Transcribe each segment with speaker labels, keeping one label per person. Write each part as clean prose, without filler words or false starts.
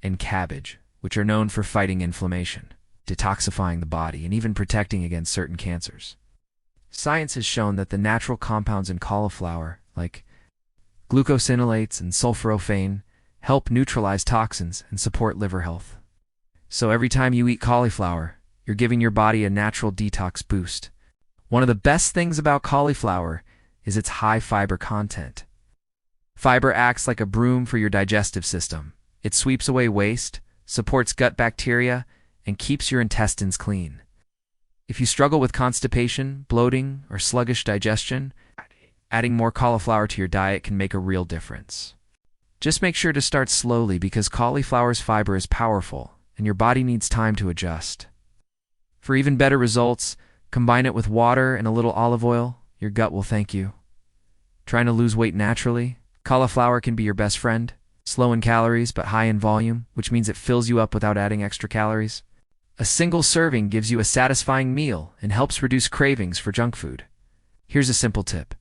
Speaker 1: and cabbage, which are known for fighting inflammation, detoxifying the body, and even protecting against certain cancers. Science has shown that the natural compounds in cauliflower, like glucosinolates and sulforaphane, help neutralize toxins and support liver health. So every time you eat cauliflower, you're giving your body a natural detox boost. One of the best things about cauliflower is its high fiber content. Fiber acts like a broom for your digestive system. It sweeps away waste, supports gut bacteria, and keeps your intestines clean. If you struggle with constipation, bloating, or sluggish digestion, adding more cauliflower to your diet can make a real difference. Just make sure to start slowly because cauliflower's fiber is powerful, and your body needs time to adjust. For even better results, combine it with water and a little olive oil. Your gut will thank you. Trying to lose weight naturally? Cauliflower can be your best friend. Slow in calories but high in volume, which means it fills you up without adding extra calories. A single serving gives you a satisfying meal and helps reduce cravings for junk food. Here's a simple tip.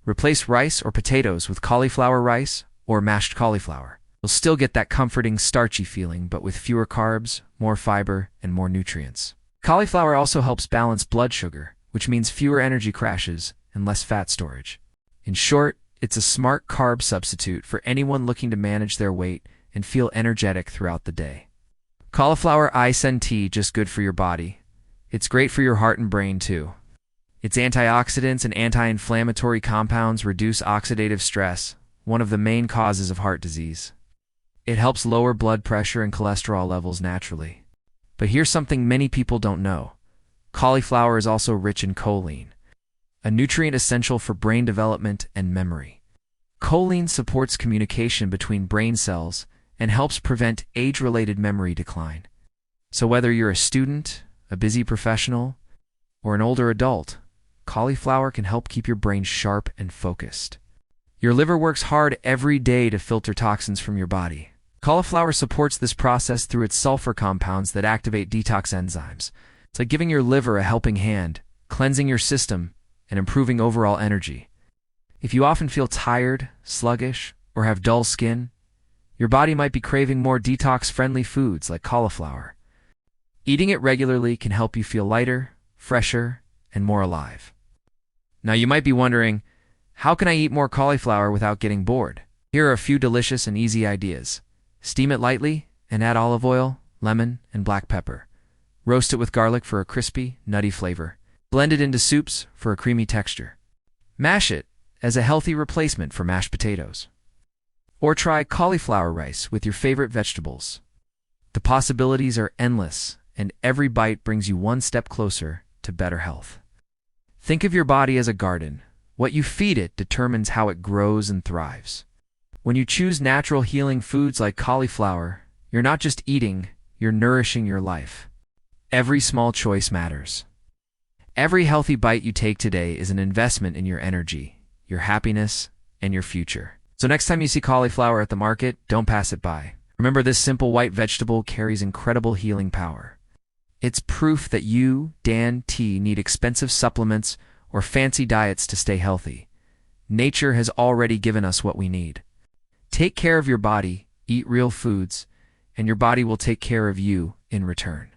Speaker 1: Replace rice or potatoes with cauliflower rice or mashed cauliflower. You'll still get that comforting, starchy feeling, but with fewer carbs, more fiber, and more nutrients. Cauliflower also helps balance blood sugar, which means fewer energy crashes and less fat storage. In short, it's a smart carb substitute for anyone looking to manage their weight and feel energetic throughout the day. Cauliflower isn't just good for your body. It's great for your heart and brain too. Its antioxidants and anti-inflammatory compounds reduce oxidative stress, one of the main causes of heart disease. It helps lower blood pressure and cholesterol levels naturally. But here's something many people don't know. Cauliflower is also rich in choline, a nutrient essential for brain development and memory. Choline supports communication between brain cells and helps prevent age-related memory decline. So whether you're a student, a busy professional, or an older adult, cauliflower can help keep your brain sharp and focused. Your liver works hard every day to filter toxins from your body. Cauliflower supports this process through its sulfur compounds that activate detox enzymes. It's like giving your liver a helping hand, cleansing your system, and improving overall energy. If you often feel tired, sluggish, or have dull skin, your body might be craving more detox-friendly foods like cauliflower. Eating it regularly can help you feel lighter, fresher, and more alive. Now you might be wondering, how can I eat more cauliflower without getting bored? Here are a few delicious and easy ideas. Steam it lightly and add olive oil, lemon, and black pepper. Roast it with garlic for a crispy, nutty flavor. Blend it into soups for a creamy texture. Mash it as a healthy replacement for mashed potatoes. Or try cauliflower rice with your favorite vegetables. The possibilities are endless, and every bite brings you one step closer to better health. Think of your body as a garden. What you feed it determines how it grows and thrives. When you choose natural healing foods like cauliflower, you're not just eating, you're nourishing your life. Every small choice matters. Every healthy bite you take today is an investment in your energy, your happiness, and your future. So next time you see cauliflower at the market, don't pass it by. Remember, this simple white vegetable carries incredible healing power. It's proof that you, Dan T, need expensive supplements or fancy diets to stay healthy. Nature has already given us what we need. Take care of your body, eat real foods, and your body will take care of you in return.